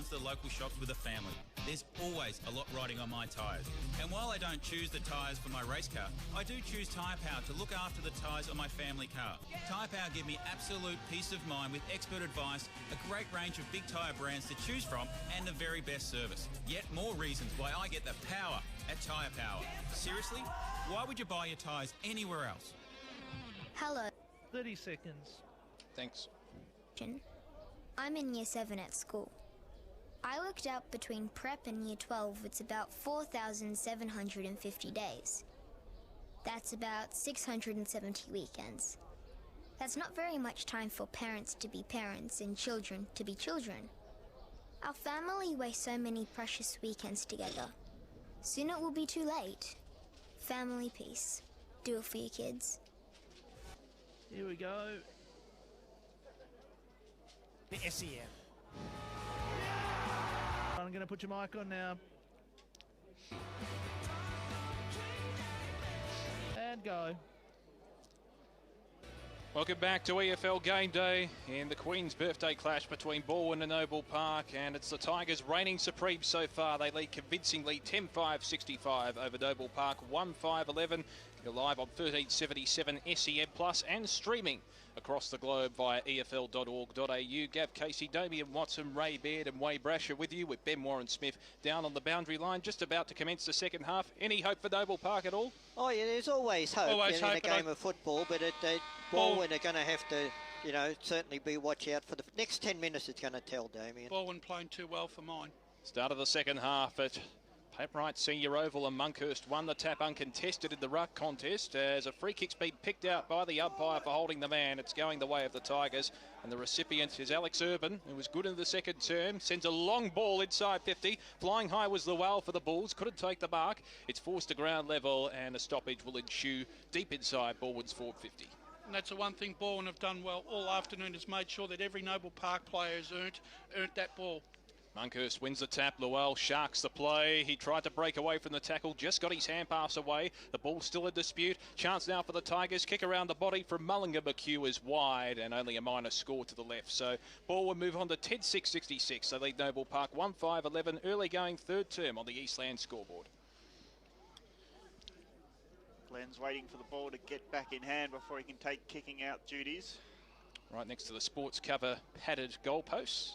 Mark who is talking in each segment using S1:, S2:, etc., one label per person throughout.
S1: to the local shops with a family. There's always a lot riding on my tyres. And while I don't choose the tyres for my race car, I do choose Tyre Power to look after the tyres on my family car. Tyre Power give me absolute peace of mind with expert advice, a great range of big tyre brands to choose from, and the very best service. Yet more reasons why I get the power at Tyre Power. Seriously? Why would you buy your tyres anywhere else?
S2: Hello.
S3: 30 seconds.
S4: Thanks.
S2: I'm in year 7 at school. I worked out between prep and year 12 it's about 4,750 days. That's about 670 weekends. That's not very much time for parents to be parents and children to be children. Our family wastes so many precious weekends together. Soon it will be too late. Family peace. Do it for your kids.
S3: Here we go.
S5: The SEM.
S3: I'm going to put your mic on now. And go.
S4: Welcome back to EFL Game Day in the Queen's birthday clash between Balwyn and Noble Park, and it's the Tigers reigning supreme so far. They lead convincingly 10-5-65 over Noble Park, 1-5-11. You're live on 1377 SEM Plus and streaming across the globe via efl.org.au. Gav Casey, Damian Watson, Ray Baird and Wade Brasher with you, with Ben Warren-Smith down on the boundary line, just about to commence the second half. Any hope for Noble Park at all?
S6: Oh yeah, there's always hope in a game of football, but Balwyn are going to have to, you know, certainly be watch out for the next 10 minutes. It's going to tell, Damien.
S5: Balwyn playing too well for mine.
S4: Start of the second half at Paperite Senior Oval, and Monkhurst won the tap uncontested in the ruck contest as a free kick's been picked out by the umpire for holding the man. It's going the way of the Tigers, and the recipient is Alex Urban, who was good in the second term, sends a long ball inside 50. Flying high was the well for the Bulls, couldn't take the mark. It's forced to ground level, and a stoppage will ensue deep inside Balwyn's forward 50.
S5: And that's the one thing Balwyn have done well all afternoon, has made sure that every Noble Park player has earned that ball.
S4: Monkhurst wins the tap. Llewell sharks the play. He tried to break away from the tackle, just got his hand pass away. The ball's still in dispute. Chance now for the Tigers. Kick around the body from Mullinger. McHugh is wide, and only a minor score to the left. So ball will move on to 10-6-66. They lead Noble Park 1-5-11. Early going third term on the Eastland scoreboard.
S7: Glenn's waiting for the ball to get back in hand before he can take kicking out duties.
S4: Right next to the sports cover padded goalposts.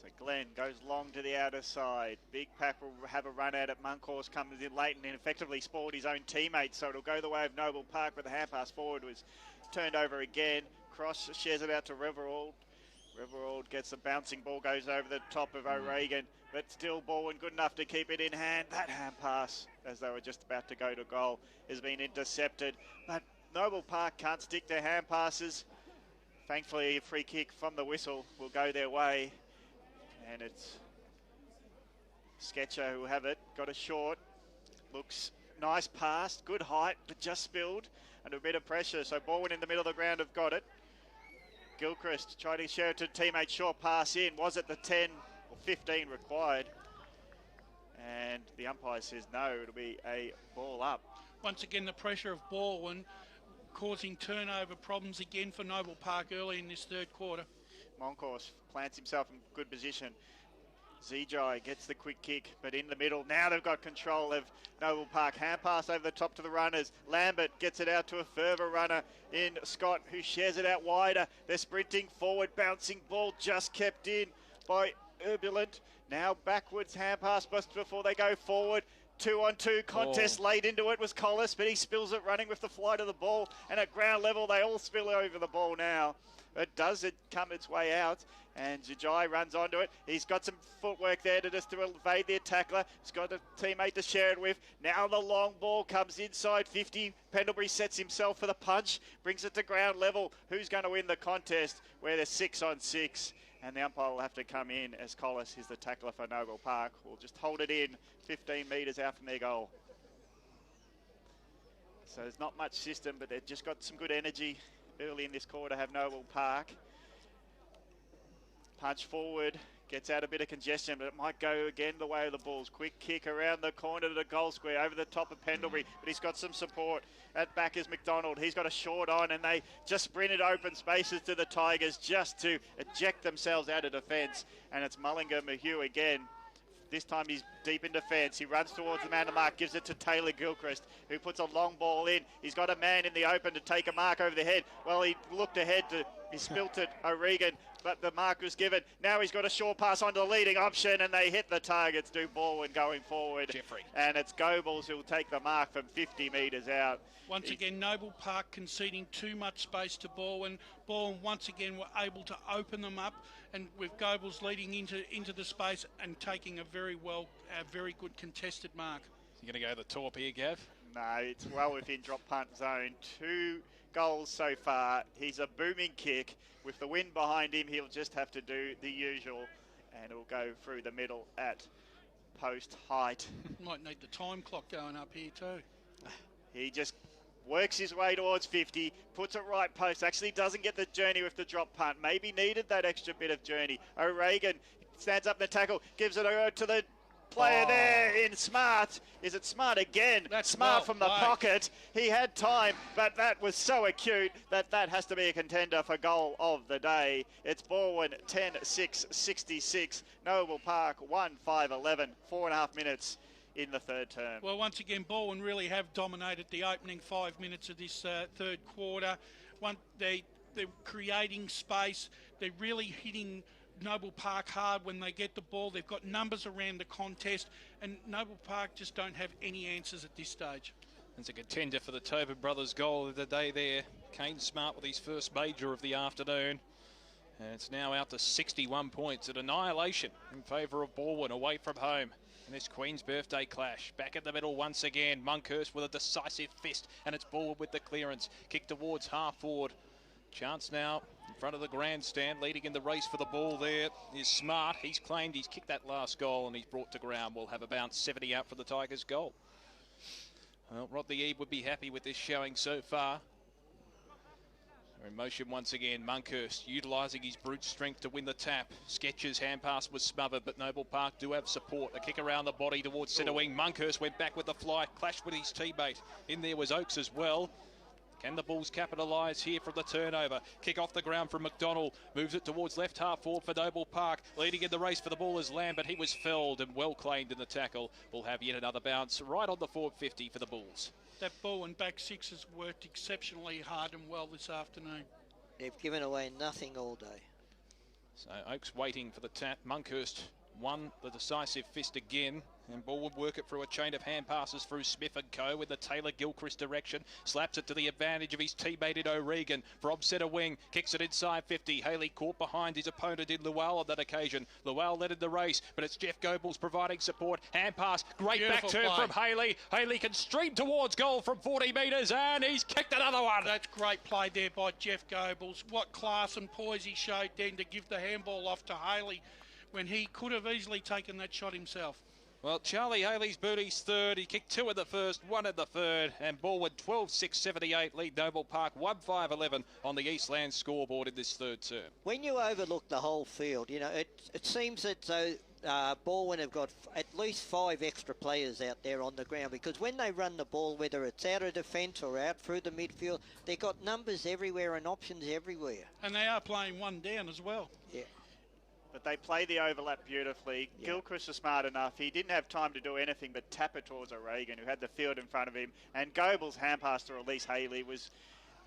S7: So Glenn goes long to the outer side. Big Pack will have a run at it. Monkhorst comes in late and effectively spoiled his own teammate, so it'll go the way of Noble Park, but the hand pass forward was turned over again. Cross shares it out to Reverald. Reverald gets the bouncing ball, goes over the top of O'Regan, but still Balwyn good enough to keep it in hand. That hand pass, as they were just about to go to goal, has been intercepted, but Noble Park can't stick to hand passes. Thankfully, a free kick from the whistle will go their way. And it's Sketcher who have it. Got a short. Looks nice pass. Good height, but just spilled under a bit of pressure. So Balwyn in the middle of the ground have got it. Gilchrist trying to share it to teammate. Short pass in. Was it the 10 or 15 required? And the umpire says no. It'll be a ball up.
S5: Once again, the pressure of Balwyn causing turnover problems again for Noble Park early in this third quarter.
S7: Monkhorst plants himself in good position. Zijai gets the quick kick, but in the middle. Now they've got control of Noble Park. Hand pass over the top to the runners. Lambert gets it out to a further runner in Scott, who shares it out wider. They're sprinting forward. Bouncing ball just kept in by Urbulent. Now backwards hand pass just before they go forward. 2-on-2 contest. Late into it was Collis, but he spills it running with the flight of the ball. And at ground level, they all spill over the ball now. But does it come its way out? And Jajai runs onto it. He's got some footwork there to evade their tackler. He's got a teammate to share it with. Now the long ball comes inside 50. Pendlebury sets himself for the punch. Brings it to ground level. Who's going to win the contest? Where they're 6-on-6. And the umpire will have to come in as Collis is the tackler for Noble Park. Will just hold it in 15 metres out from their goal. So there's not much system, but they've just got some good energy early in this quarter, have Noble Park. Punch forward, Gets out a bit of congestion, but it might go again the way of the Bulls. Quick kick around the corner to the goal square, over the top of Pendlebury, but he's got some support. At back is McDonald. He's got a short on, and they just sprinted open spaces to the Tigers just to eject themselves out of defence. And it's Mullinger-Mahue again. This time he's deep in defence. He runs towards the man to mark, gives it to Taylor Gilchrist, who puts a long ball in. He's got a man in the open to take a mark over the head. Well, he looked ahead to, he spilt it, O'Regan, but the mark was given. Now he's got a short pass onto the leading option, and they hit the targets, do Balwyn going forward.
S4: Jeffrey. And
S7: it's Goebbels who will take the mark from 50 metres out.
S5: Once again, Noble Park conceding too much space to Balwyn. Balwyn once again were able to open them up, and with Goebbels leading into the space and taking a very good contested mark.
S4: You going to go the torp here, Gav?
S7: No, it's well within drop punt zone. 2 goals so far. He's a booming kick. With the wind behind him, he'll just have to do the usual, and it'll go through the middle at post height.
S5: Might need the time clock going up here too.
S7: He just works his way towards 50, puts it right post, actually doesn't get the journey with the drop punt. Maybe needed that extra bit of journey. O'Regan stands up in the tackle, gives it over to the player there in Smart. Is it Smart again?
S5: That's
S7: Smart from the pocket. He had time, but that was so acute that has to be a contender for goal of the day. It's Balwyn 10-6-66. Noble Park 1-5-11. 4.5 minutes in the third term.
S5: Well, once again, Balwyn really have dominated the opening 5 minutes of this third quarter. They're creating space. They're really hitting Noble Park hard when they get the ball. They've got numbers around the contest, and Noble Park just don't have any answers at this stage.
S4: It's a contender for the Tobin brothers goal of the day there. Kane Smart with his first major of the afternoon. And it's now out to 61 points at annihilation in favour of Balwyn away from home. In this Queen's Birthday clash. Back in the middle once again. Monkhurst with a decisive fist, and it's Balwyn with the clearance. Kick towards half forward. Chance now in front of the grandstand, leading in the race for the ball there is Smart. He's claimed he's kicked that last goal, and he's brought to ground. We'll have about 70 out for the Tigers goal. Well, Rodney Eve would be happy with this showing so far. They're in motion once again. Monkhurst utilising his brute strength to win the tap. Sketch's hand pass was smothered, but Noble Park do have support. A kick around the body towards centre wing. Monkhurst went back with the fly, clashed with his teammate. In there was Oakes as well. Can the Bulls capitalise here from the turnover? Kick off the ground from McDonald. Moves it towards left half forward for Noble Park. Leading in the race for the ball is Lambert. He was felled and well claimed in the tackle. We'll have yet another bounce right on the forward 50 for the Bulls.
S5: That ball and back six has worked exceptionally hard and well this afternoon.
S6: They've given away nothing all day.
S4: So Oakes waiting for the tap. Monkhurst won the decisive fist again. And Ball would work it through a chain of hand passes through Smith and Co. with the Taylor Gilchrist direction. Slaps it to the advantage of his teammate in O'Regan. From centre wing, kicks it inside 50. Haley caught behind his opponent in Lual on that occasion. Lual led in the race, but it's Jeff Goebbels providing support. Hand pass, great
S5: Beautiful
S4: back turn
S5: play
S4: from Haley. Haley can stream towards goal from 40 metres, and he's kicked another one.
S5: That's great play there by Jeff Goebbels. What class and poise he showed then to give the handball off to Haley when he could have easily taken that shot himself.
S4: Well, Charlie Haley's booty's third. He kicked 2 in the first, 1 in the third, and Balwyn 12-6-78 lead Noble Park 1-5-11 on the Eastland scoreboard in this third term.
S6: When you overlook the whole field, you know, it seems that Balwyn have got at least 5 extra players out there on the ground, because when they run the ball, whether it's out of defence or out through the midfield, they've got numbers everywhere and options everywhere.
S5: And they are playing one down as well.
S6: Yeah.
S7: But they play the overlap beautifully. Yeah. Gilchrist was smart enough. He didn't have time to do anything but tap it towards O'Regan, who had the field in front of him. And Goebbels' hand pass to release Haley was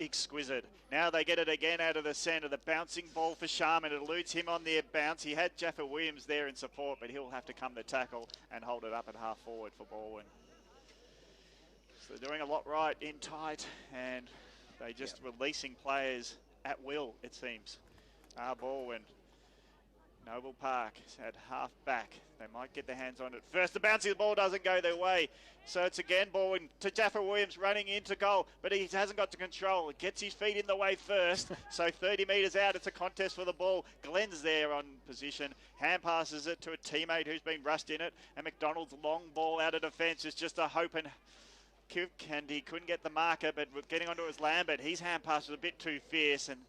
S7: exquisite. Now they get it again out of the centre. The bouncing ball for Sharman. It eludes him on the bounce. He had Jaffa Williams there in support, but he'll have to come to tackle and hold it up at half forward for Balwyn. So they're doing a lot right in tight, and they just releasing players at will, it seems. Balwyn. Noble Park at half back. They might get their hands on it first. The bouncy ball doesn't go their way. So it's again Balwyn to Jaffa Williams running into goal, but he hasn't got to control. It gets his feet in the way first. So 30 metres out, it's a contest for the ball. Glenn's there on position. Hand passes it to a teammate who's been rushed in it. And McDonald's long ball out of defence is just a hope and kick, and he couldn't get the marker, but getting onto his Lambert. His hand pass was a bit too fierce, and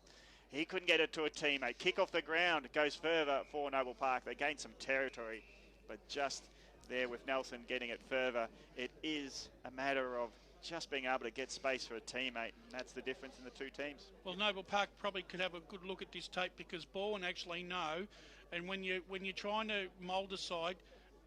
S7: He couldn't get it to a teammate. Kick off the ground. It goes further for Noble Park. They gain some territory, but just there with Nelson getting it further, it is a matter of just being able to get space for a teammate, and that's the difference in the two teams.
S5: Well, Noble Park probably could have a good look at this tape because Balwyn actually know, and when you're trying to mould a side,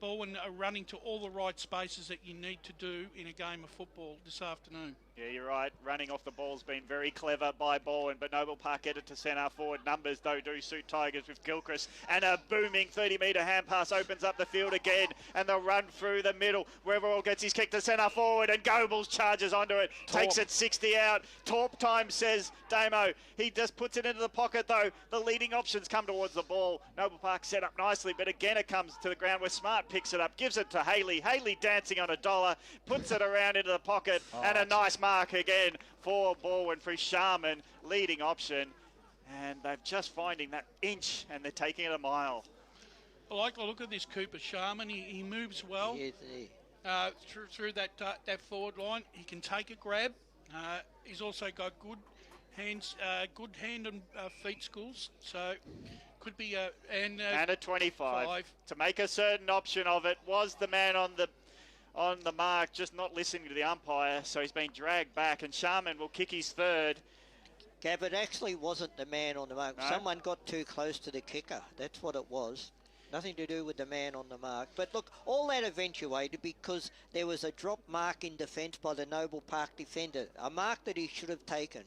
S5: Balwyn are running to all the right spaces that you need to do in a game of football this afternoon.
S7: Yeah, you're right. Running off the ball's been very clever by Balwyn, but Noble Park get it to centre forward. Numbers, though, do suit Tigers with Gilchrist. And a booming 30-metre hand pass opens up the field again. And they'll run through the middle. Weatherall gets his kick to centre forward, and Goebbels charges onto it.
S4: Torp.
S7: Takes it 60 out. Torp time, says Damo. He just puts it into the pocket, though. The leading options come towards the ball. Noble Park set up nicely, but again it comes to the ground where Smart picks it up, gives it to Haley. Haley dancing on a dollar, puts it around into the pocket, and a nice mark again for Balwyn for Sharman, leading option. And they're just finding that inch, and they're taking it a mile.
S5: I like the look of this Cooper Sharman. He moves well through that forward line. He can take a grab. He's also got good hands, good hand and feet skills. So could be and
S7: a 25 to make a certain option of it. Was the man on the mark, just not listening to the umpire, so he's been dragged back, and Sharman will kick his third.
S6: Gav, it actually wasn't the man on the mark.
S7: No?
S6: Someone got too close to the kicker. That's what it was. Nothing to do with the man on the mark. But look, all that eventuated because there was a drop mark in defence by the Noble Park defender, a mark that he should have taken.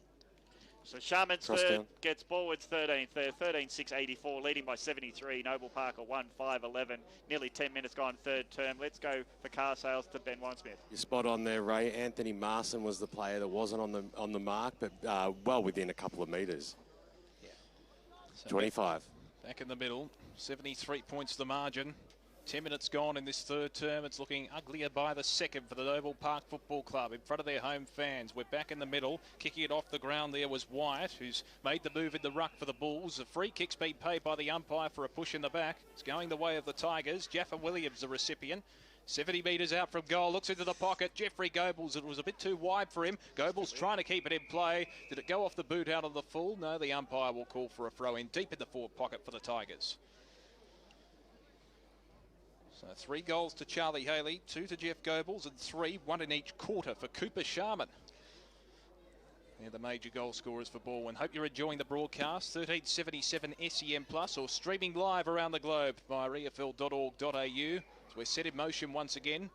S7: So Sharman's
S8: Cross
S7: third
S8: down.
S7: gets Balwyn's 13th there, 13-6-84, leading by 73. Noble Park are 1-5-11, nearly 10 minutes gone third term. Let's go for car sales to Ben Winesmith.
S8: You're spot on there, Ray. Anthony Marson was the player that wasn't on the mark, but well within a couple of metres.
S6: Yeah.
S4: So
S8: 25.
S4: Back in the middle, 73 points the margin. 10 minutes gone in this third term. It's looking uglier by the second for the Noble Park Football Club in front of their home fans. We're back in the middle. Kicking it off the ground there was Wyatt, who's made the move in the ruck for the Bulls. A free kick's been paid by the umpire for a push in the back. It's going the way of the Tigers. Jaffa Williams, the recipient. 70 metres out from goal, looks into the pocket. Jeffrey Goebbels, it was a bit too wide for him. Goebbels trying to keep it in play. Did it go off the boot out of the full? No, the umpire will call for a throw in deep in the forward pocket for the Tigers. So 3 goals to Charlie Haley, 2 to Jeff Goebbels, and 3, 1 in each quarter for Cooper Sharman. They're the major goal scorers for Balwyn. Hope you're enjoying the broadcast. 1377 SEM Plus or streaming live around the globe via efl.org.au. So we're set in motion once again.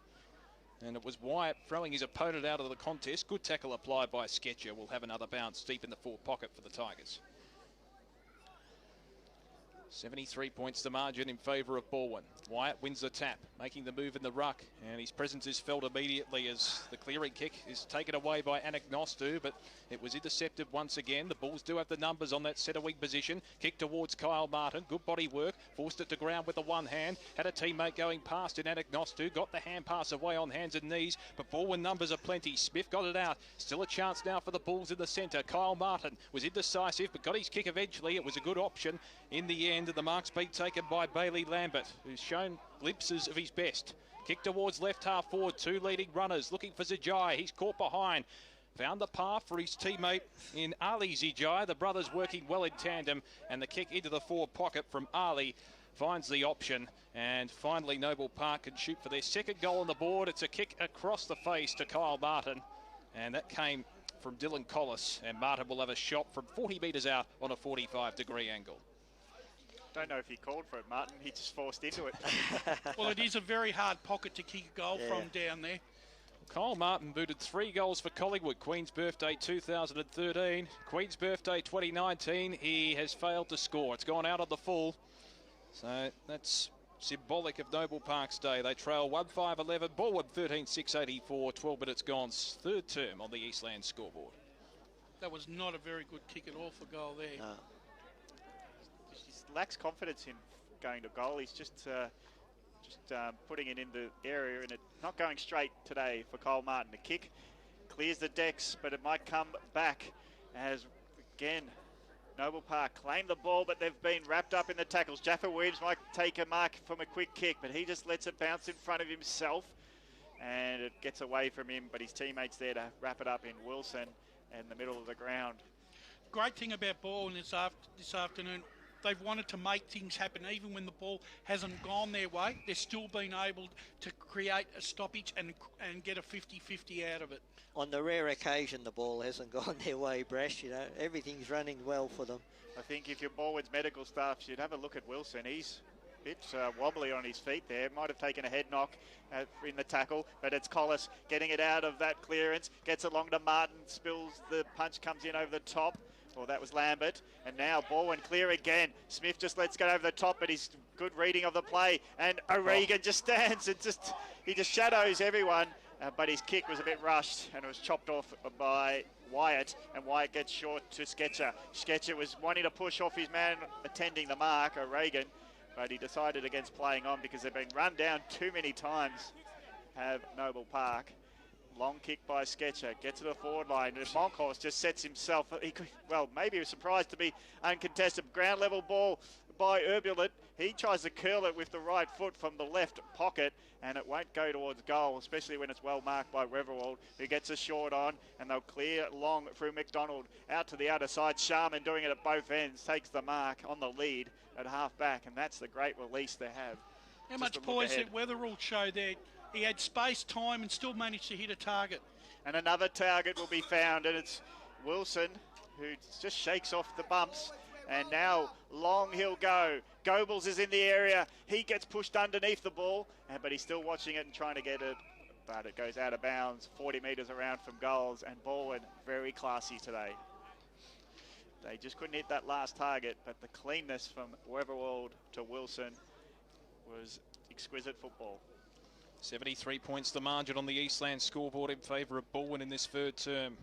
S4: And it was Wyatt throwing his opponent out of the contest. Good tackle applied by Sketcher. We'll have another bounce deep in the forward pocket for the Tigers. 73 points the margin in favour of Balwyn. Wyatt wins the tap, making the move in the ruck, and his presence is felt immediately as the clearing kick is taken away by Anagnostu, but it was intercepted once again. The Bulls do have the numbers on that centre wing position. Kick towards Kyle Martin, good body work, forced it to ground with the one hand, had a teammate going past in Anagnostu, got the hand pass away on hands and knees, but Balwyn numbers are plenty. Smith got it out, still a chance now for the Bulls in the centre. Kyle Martin was indecisive, but got his kick eventually. It was a good option in the end. The mark's been taken by Bailey Lambert, who's shown glimpses of his best. Kick towards left half forward, 2 leading runners looking for Zijai. He's caught behind. Found the path for his teammate in Ali Zijai. The brothers working well in tandem, and the kick into the forward pocket from Ali finds the option. And finally Noble Park can shoot for their second goal on the board. It's a kick across the face to Kyle Martin, and that came from Dylan Collis, and Martin will have a shot from 40 metres out on a 45-degree angle.
S7: Don't know if he called for it, Martin. He just forced into it.
S5: Well, it is a very hard pocket to kick a goal from down there.
S4: Kyle Martin booted 3 goals for Collingwood. Queen's birthday 2013. Queen's birthday 2019. He has failed to score. It's gone out of the full. So that's symbolic of Noble Park's day. They trail 1-5-11. Balwyn 13-6-84. 12 minutes gone. Third term on the Eastland scoreboard.
S5: That was not a very good kick at all for goal there.
S6: No.
S7: He lacks confidence in going to goal. He's just putting it in the area, and it not going straight today for Kyle Martin. The kick clears the decks, but it might come back as, again, Noble Park claim the ball, but they've been wrapped up in the tackles. Jaffa Williams might take a mark from a quick kick, but he just lets it bounce in front of himself, and it gets away from him, but his teammate's there to wrap it up in Wilson in the middle of the ground.
S5: great thing about ball this afternoon, they've wanted to make things happen. Even when the ball hasn't gone their way, they're still been able to create a stoppage and get a 50-50 out of it.
S6: On the rare occasion the ball hasn't gone their way, Brash, you know, everything's running well for them.
S7: I think if you're Balwyn's medical staff, you'd have a look at Wilson. He's a bit wobbly on his feet there. Might have taken a head knock in the tackle, but it's Collis getting it out of that clearance. Gets it along to Martin, spills the punch, comes in over the top. Well, that was Lambert. And now Balwyn clear again. Smith just lets go over the top, but he's good reading of the play. And O'Regan just stands and he just shadows everyone. But his kick was a bit rushed and it was chopped off by Wyatt, and Wyatt gets short to Sketcher. Sketcher was wanting to push off his man attending the mark, O'Regan, but he decided against playing on because they've been run down too many times, have Noble Park. Long kick by Sketcher, gets to the forward line, and Monkhorst just sets himself, maybe he was surprised to be uncontested. Ground level ball by Urbulent. He tries to curl it with the right foot from the left pocket, and it won't go towards goal, especially when it's well marked by Weverwald, who gets a short on, and they'll clear long through McDonald out to the outer side. Sharman doing it at both ends, takes the mark on the lead at half back, and that's the great release they have.
S5: How much poise did Weatherall show there? He had space, time, and still managed to hit a target.
S7: And another target will be found, and it's Wilson, who just shakes off the bumps. And now long he'll go. Goebbels is in the area. He gets pushed underneath the ball, but he's still watching it and trying to get it. But it goes out of bounds, 40 metres around from goals. And Balwyn, very classy today. They just couldn't hit that last target, but the cleanness from Weverwald to Wilson was exquisite football.
S4: 73 points the margin on the Eastland scoreboard in favour of Balwyn in this third term.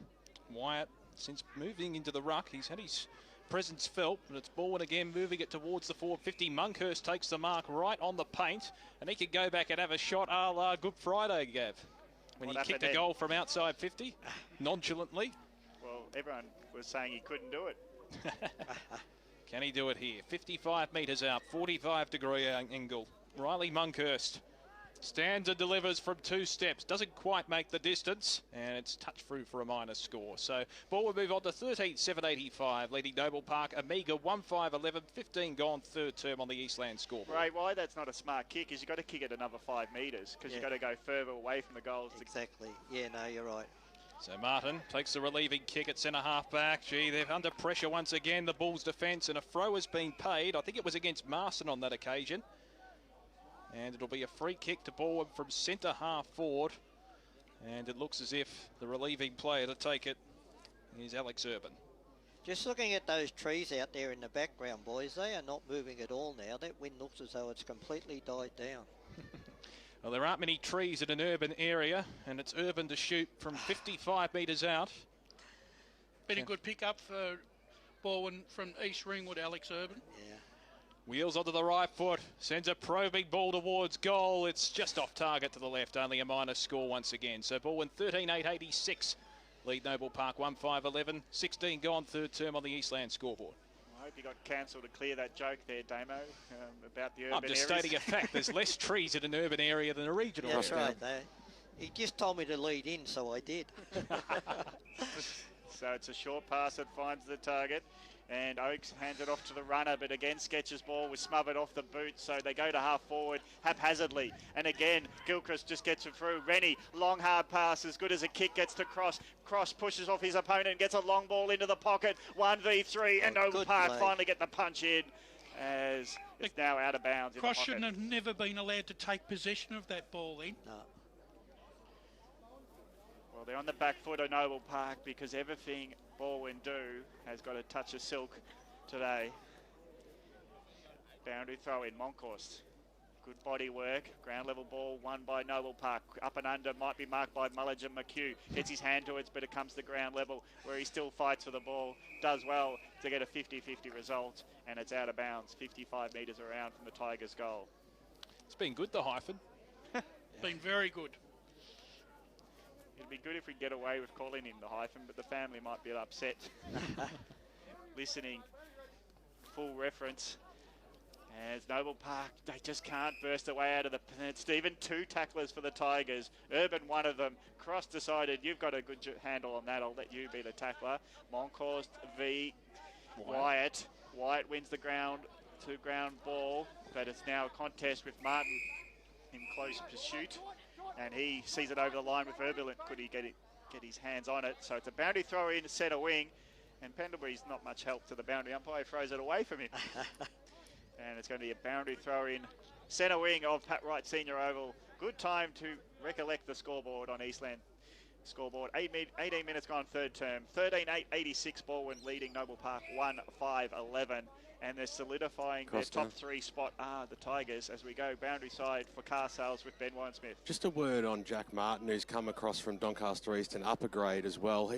S4: Wyatt, since moving into the ruck, he's had his presence felt, and it's Balwyn again moving it towards the 450. Monkhurst takes the mark right on the paint, and he could go back and have a shot a la Good Friday, Gav. When he kicked a goal from outside 50, nonchalantly.
S7: Well, everyone was saying he couldn't do it.
S4: Can he do it here? 55 metres out, 45-degree angle. Riley Monkhurst stands and delivers from 2 steps. Doesn't quite make the distance, and it's touch through for a minus score. So ball will move on to 13-785, leading Noble Park. Amiga 1-5-11, 15 gone third term on the Eastland scoreboard.
S7: Right, why that's not a smart kick is you've got to kick it another 5 metres because you've got to go further away from the goals.
S6: Exactly. Yeah, no, you're right.
S4: So Martin takes the relieving kick at centre half back. Gee, they're under pressure once again, the Bulls defence, and a throw has been paid. I think it was against Marston on that occasion. And it'll be a free kick to Balwyn from centre half forward. And it looks as if the relieving player to take it is Alex Urban.
S6: Just looking at those trees out there in the background, boys, they are not moving at all now. That wind looks as though it's completely died down.
S4: Well, there aren't many trees in an urban area, and it's Urban to shoot from 55 metres out.
S5: Been a good pick-up for Balwyn from East Ringwood, Alex Urban.
S6: Yeah.
S4: Wheels onto the right foot, sends a probing ball towards goal. It's just off target to the left, only a minus score once again. So Balwyn 13-8-86, lead Noble Park 1-5-11, 16 gone third term on the Eastland scoreboard.
S7: I hope you got cancelled to clear that joke there, Damo, about the urban
S4: I'm just
S7: areas.
S4: stating a fact. There's less trees in an urban area than a regional
S6: That's
S4: area.
S6: right. He just told me to lead in, so I did.
S7: So it's a short pass that finds the target. And Oakes hands it off to the runner, but again Sketcher's ball was smothered off the boot, so they go to half forward haphazardly. And again, Gilchrist just gets it through. Rennie, long hard pass, as good as a kick, gets to Cross. Cross pushes off his opponent and gets a long ball into the pocket. 1v3, and Noble Park finally get the punch in as it's now out of bounds.
S5: Cross shouldn't have never been allowed to take possession of that ball in.
S6: No.
S7: Well, they're on the back foot of Noble Park because everything Balwyn do has got a touch of silk today. Boundary throw in, Monkhorst. Good body work. Ground level ball won by Noble Park. Up and under might be marked by Mulligan McHugh. Gets his hand to it, but it comes to ground level where he still fights for the ball. Does well to get a 50-50 result, and it's out of bounds, 55 metres around from the Tigers' goal.
S4: It's been good, the hyphen.
S5: Been very good.
S7: It'd be good if we get away with calling him the hyphen, but the family might be upset. Listening, full reference. As Noble Park, they just can't burst away out of the pen. Stephen, 2 tacklers for the Tigers. Urban, one of them. Cross decided, you've got a good handle on that. I'll let you be the tackler. Monkhorst v. Wyatt. Wyatt wins the ground to ground ball, but it's now a contest with Martin in close pursuit. And he sees it over the line with Urban. Could he get his hands on it? So it's a boundary throw in centre wing. And Pendlebury's not much help to the boundary umpire. Throws it away from him. And it's going to be a boundary throw in centre wing of Pat Wright Senior Oval. Good time to recollect the scoreboard on Eastland. Scoreboard, 18 minutes gone third term. 13-8-86 Balwyn leading Noble Park 1-5-11. And they're solidifying their top 3 spot the Tigers as we go boundary side for car sales with Ben Warren-Smith.
S8: Just a word on Jack Martin, who's come across from Doncaster East and upper grade as well.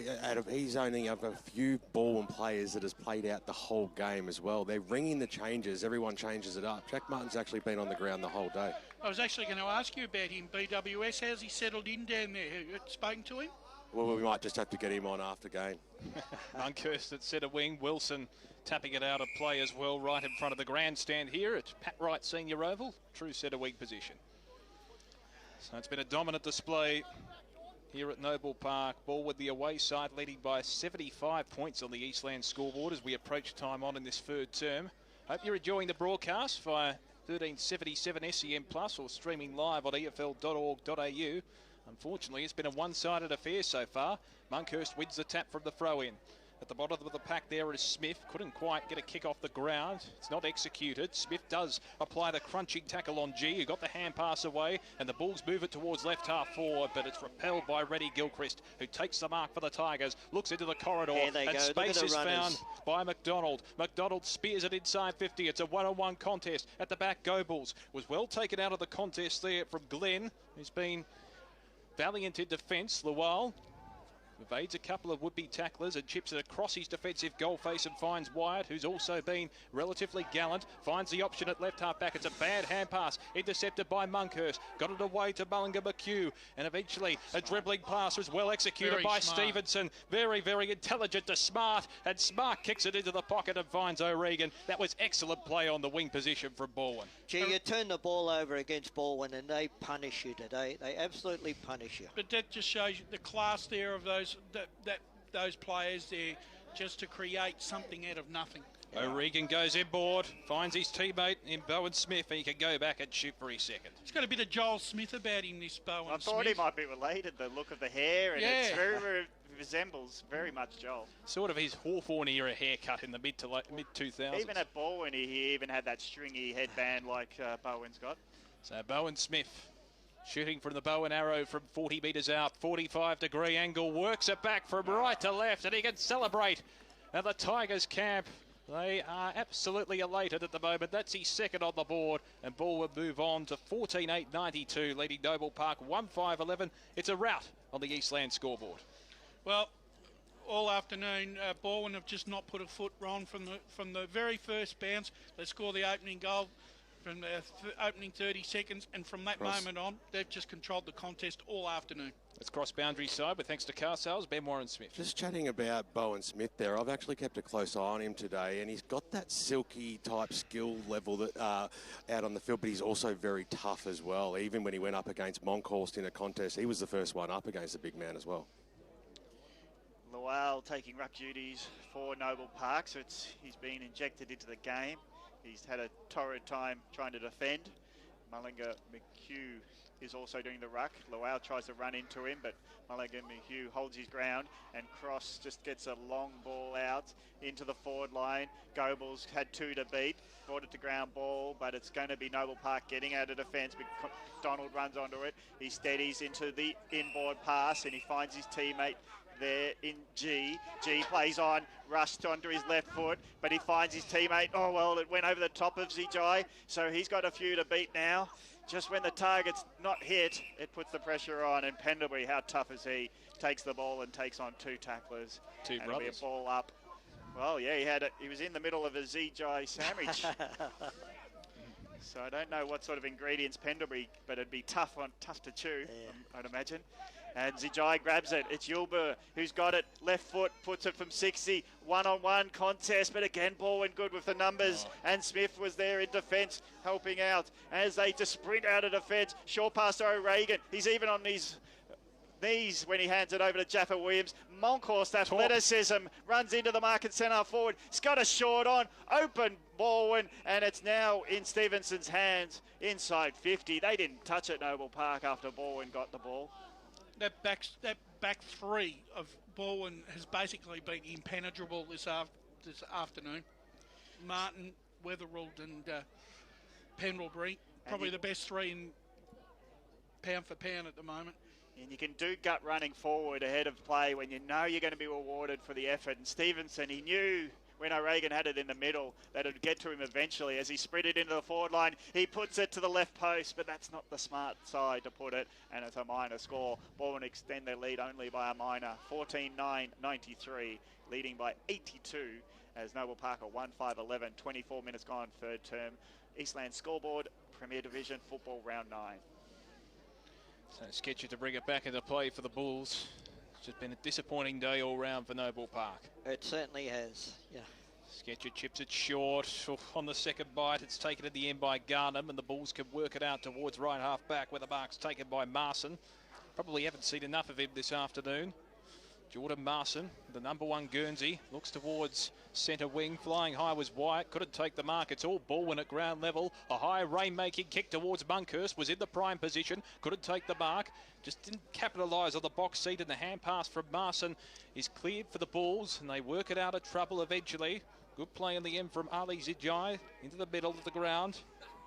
S8: He's only of a few Balwyn players that has played out the whole game as well. They're ringing the changes. Everyone changes it up. Jack Martin's actually been on the ground the whole day.
S5: I was actually going to ask you about him, BWS. How's he settled in down there? Have you spoken to him?
S8: Well, we might just have to get him on after game.
S4: Monkhorst at centre wing. Wilson tapping it out of play as well, right in front of the grandstand here at Pat Wright Senior Oval. True centre wing position. So it's been a dominant display here at Noble Park. Ball with the away side leading by 75 points on the Eastland scoreboard as we approach time on in this third term. Hope you're enjoying the broadcast via 1377 SEM Plus or streaming live on efl.org.au. Unfortunately, it's been a one-sided affair so far. Monkhorst wins the tap from the throw-in. At the bottom of the pack there is Smith. Couldn't quite get a kick off the ground. It's not executed. Smith does apply the crunching tackle on G, who got the hand pass away, and the Bulls move it towards left half forward, but it's repelled by Reddy Gilchrist, who takes the mark for the Tigers, looks into the corridor, and space is found by McDonald. McDonald spears it inside 50. It's a one-on-one contest. At the back, Go Bulls was well taken out of the contest there from Glenn, who's been valiant in defence. Lowell evades a couple of would-be tacklers and chips it across his defensive goal face and finds Wyatt, who's also been relatively gallant. Finds the option at left half back. It's a bad hand pass, intercepted by Monkhorst. Got it away to Mullinger McHugh, and eventually a dribbling pass was well executed by Stevenson. Very, very intelligent to Smart, and Smart kicks it into the pocket and finds O'Regan. That was excellent play on the wing position from Balwyn.
S6: Gee, you turn the ball over against Balwyn and they punish you today. They absolutely punish you.
S5: But that just shows you the class there of those players there, just to create something out of nothing.
S4: O'Regan goes inboard, finds his teammate in Bowen Smith, and he can go back and shoot for his second.
S5: He's got a bit of Joel Smith about him, this Bowen Smith.
S7: I thought he might be related, the look of the hair, and it's very resembles very much Joel.
S4: Sort of his Hawthorne era haircut in the mid 2000s.
S7: Even at Balwyn, he even had that stringy headband like Bowen's got.
S4: So Bowen Smith shooting from the bow and arrow from 40 metres out, 45-degree angle, works it back from right to left, and he can celebrate at the Tigers camp. They are absolutely elated at the moment. That's his second on the board, and Ball will move on to 14-8-92, leading Noble Park 1-5-11. It's a rout on the Eastland scoreboard.
S5: Well, all afternoon, Balwyn have just not put a foot wrong from the very first bounce. They score the opening goal from the opening 30 seconds, and from that moment on, they've just controlled the contest all afternoon.
S4: Let's cross boundary side with thanks to car sales, Ben Warren-Smith.
S8: Just chatting about Bowen Smith there, I've actually kept a close eye on him today, and he's got that silky type skill level that out on the field, but he's also very tough as well. Even when he went up against Monkhorst in a contest, he was the first one up against a big man as well.
S7: Lowell taking ruck duties for Noble Park, so he's been injected into the game. He's had a torrid time trying to defend. Mullinger McHugh is also doing the ruck. Lowell tries to run into him, but Mullinger McHugh holds his ground, and Cross just gets a long ball out into the forward line. Goebbels had 2 to beat, brought it to ground ball, but it's going to be Noble Park getting out of defence. Donald runs onto it. He steadies into the inboard pass, and he finds his teammate there in G. G plays on, rushed onto his left foot, but he finds his teammate. Oh, well, it went over the top of Zijai, so he's got a few to beat now. Just when the target's not hit, it puts the pressure on, and Pendlebury, how tough is he? Takes the ball and takes on 2 tacklers.
S4: Two
S7: and
S4: brothers.
S7: It'll be a ball up. Well, yeah, he was in the middle of a Zijai sandwich. So I don't know what sort of ingredients Pendlebury, but it'd be tough to chew, I'd imagine. And Zijai grabs it. It's Yulbur who's got it. Left foot, puts it from 60. One-on-one contest, but again, Balwyn good with the numbers. And Smith was there in defence, helping out as they just sprint out of defence. Short pass to O'Regan. He's even on his knees when he hands it over to Jaffa Williams. Monkhorst athleticism runs into the mark and centre forward. He's got a short on, open Balwyn, and it's now in Stevenson's hands inside 50. They didn't touch it, Noble Park, after Balwyn got the ball.
S5: That back three of Balwyn has basically been impenetrable this afternoon. Martin, Weatherald and Pendlebury, probably the best three in pound for pound at the moment.
S7: And you can do gut running forward ahead of play when you know you're going to be rewarded for the effort. And Stevenson, he knew when O'Regan had it in the middle that it would get to him eventually. As he sprinted into the forward line, he puts it to the left post, but that's not the smart side to put it, and it's a minor score. Balwyn extend their lead only by a minor, 14-9-93, leading by 82 as Noble Park are 1-5-11, 24 minutes gone, third term. Eastland scoreboard, Premier Division Football Round 9.
S4: So sketchy to bring it back into play for the Bulls. It's just been a disappointing day all round for Noble Park.
S6: It certainly has, yeah.
S4: Sketcher chips it short. On the second bite, it's taken at the end by Garnham, and the Bulls can work it out towards right half back where the mark's taken by Marson. Probably haven't seen enough of him this afternoon. Jordan Marson, the number one Guernsey, looks towards centre wing. Flying high was Wyatt, couldn't take the mark. It's all Balwyn at ground level. A high rain-making kick towards Monkhorst, was in the prime position, couldn't take the mark. Just didn't capitalise on the box seat, and the hand pass from Marson is cleared for the Bulls, and they work it out of trouble eventually. Good play in the end from Ali Zijai into the middle of the ground.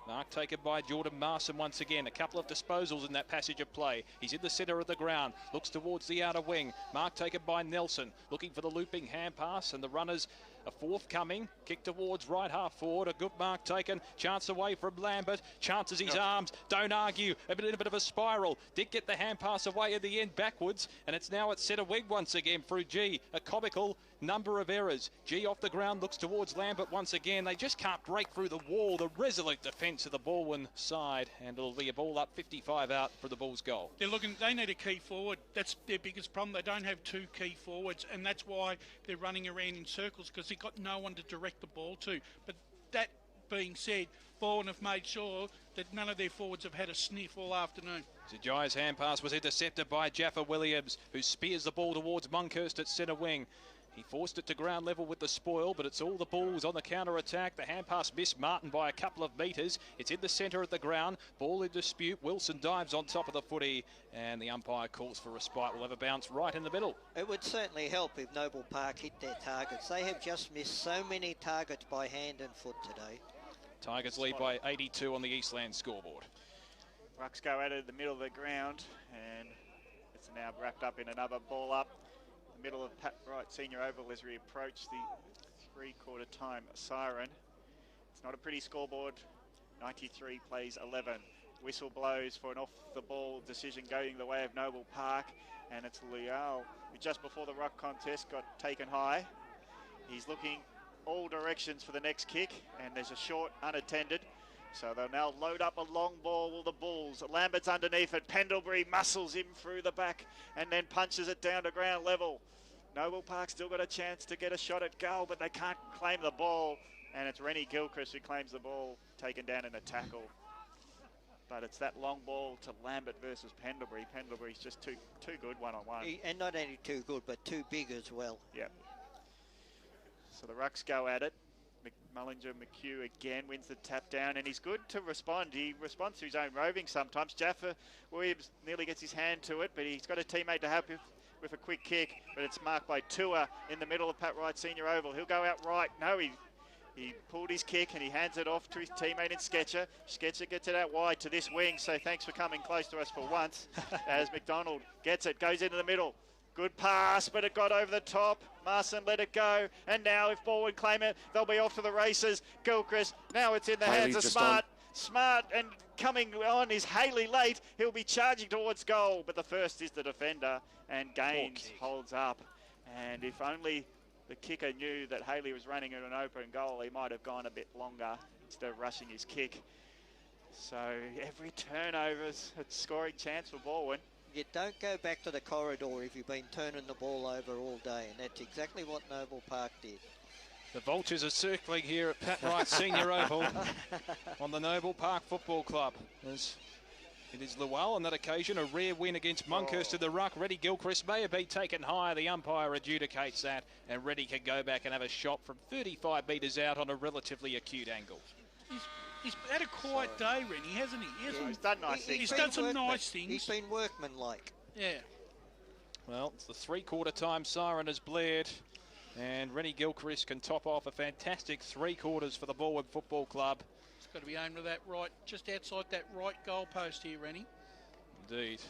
S4: Mark taken by Jordan Marson once again. A couple of disposals in that passage of play. He's in the centre of the ground. Looks towards the outer wing. Mark taken by Nelson. Looking for the looping hand pass, and the runners are forthcoming. Kick towards right half forward. A good mark taken. Chance away from Lambert. Chances his arms. Don't argue. A bit of a spiral. Did get the hand pass away in the end backwards, and it's now at centre wing once again through G. A comical number of errors. G off the ground, looks towards Lambert once again. They just can't break through the wall. The resolute defence of the Balwyn side, and it'll be a ball up 55 out for the Bulls' goal.
S5: They need a key forward. That's their biggest problem. They don't have two key forwards, and that's why they're running around in circles, because they've got no one to direct the ball to. But that being said, Balwyn have made sure that none of their forwards have had a sniff all afternoon.
S4: Zijai's hand pass was intercepted by Jaffa Williams, who spears the ball towards Monkhorst at centre wing. He forced it to ground level with the spoil, but it's all the Bulls on the counter-attack. The hand pass missed Martin by a couple of metres. It's in the centre of the ground. Ball in dispute. Wilson dives on top of the footy, and the umpire calls for respite. We'll have a bounce right in the middle.
S6: It would certainly help if Noble Park hit their targets. They have just missed so many targets by hand and foot today.
S4: Tigers lead by 82 on the Eastland scoreboard.
S7: Rucks go out of the middle of the ground, and it's now wrapped up in another ball up. Middle of Pat Wright Senior Oval as we approach the three-quarter time siren. It's not a pretty scoreboard. 93 plays 11. Whistle blows for an off-the-ball decision going the way of Noble Park, and it's Leal, who just before the ruck contest got taken high. He's looking all directions for the next kick, and there's a short unattended. So they'll now load up a long ball with the Bulls. Lambert's underneath it. Pendlebury muscles him through the back and then punches it down to ground level. Noble Park still got a chance to get a shot at goal, but they can't claim the ball. And it's Rennie Gilchrist who claims the ball, taken down in a tackle. But it's that long ball to Lambert versus Pendlebury. Pendlebury's just too good one-on-one.
S6: And not only too good, but too big as well.
S7: Yep. So the Rucks go at it. Mullinger McHugh again wins the tap down, and he's good to respond. He responds to his own roving sometimes. Jaffa Williams nearly gets his hand to it, but he's got a teammate to help him with a quick kick, but it's marked by Tua in the middle of Pat Wright Senior Oval. He'll go out right. No, he pulled his kick and he hands it off to his teammate in Sketcher. Sketcher gets it out wide to this wing, so thanks for coming close to us for once. As McDonald gets it, goes into the middle. Good pass, but it got over the top. Marson let it go, and now if Balwyn claim it, they'll be off to the races. Gilchrist, now it's in the hands of Smart. Smart, and coming on is Haley late. He'll be charging towards goal, but the first is the defender, and Gaines holds up. And if only the kicker knew that Haley was running at an open goal, he might have gone a bit longer instead of rushing his kick. So every turnover's a scoring chance for Balwyn.
S6: you don't go back to the corridor if you've been turning the ball over all day, and that's exactly what Noble Park did.
S4: The Vultures are circling here at Pat Wright Senior Oval on the Noble Park Football Club. As it is Lual on that occasion, a rare win against Monkhurst in the ruck. Reddy Gilchrist may have been taken higher. The umpire adjudicates that, and Reddy can go back and have a shot from 35 metres out on a relatively acute angle.
S5: He's had a quiet day, Rennie, hasn't he?
S7: He's done nice things.
S5: He's done some nice things.
S6: He's been workmanlike.
S5: Yeah.
S4: Well, it's the three-quarter time siren has blared, and Rennie Gilchrist can top off a fantastic 3 quarters for the Balwyn Football Club.
S5: It's got to be aimed at that right, just outside that right goal post here, Rennie.
S4: Indeed.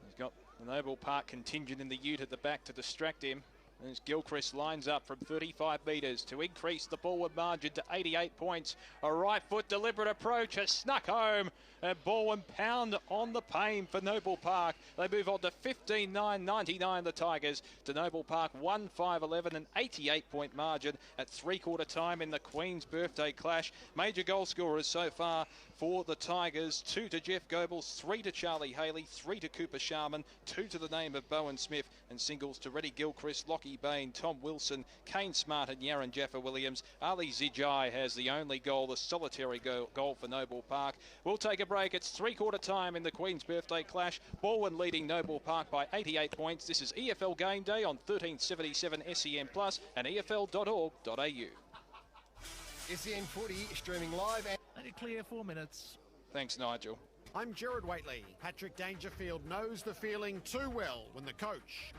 S4: He's got the Noble Park contingent in the ute at the back to distract him. As Gilchrist lines up from 35 metres to increase the Balwyn margin to 88 points. A right foot deliberate approach has snuck home, and Balwyn pound on the pane for Noble Park. They move on to 15-9-99, the Tigers, to Noble Park 1-5-11, an 88-point margin at three-quarter time in the Queen's Birthday Clash. Major goal scorers so far for the Tigers: 2 to Jeff Goebbels, 3 to Charlie Haley, 3 to Cooper Sharman, 2 to the name of Bowen Smith, and singles to Reddy Gilchrist, Lockie Bain, Tom Wilson, Kane Smart and Yaron Jaffa-Williams. Ali Zijai has the only goal, the solitary goal for Noble Park. We'll take a break. It's three-quarter time in the Queen's Birthday Clash. Balwyn leading Noble Park by 88 points. This is EFL Game Day on 1377 SEN Plus and EFL.org.au.
S9: SEN Footy streaming live.
S3: Let it clear 4 minutes.
S4: Thanks, Nigel.
S9: I'm Gerard Waitley. Patrick Dangerfield knows the feeling too well when the coach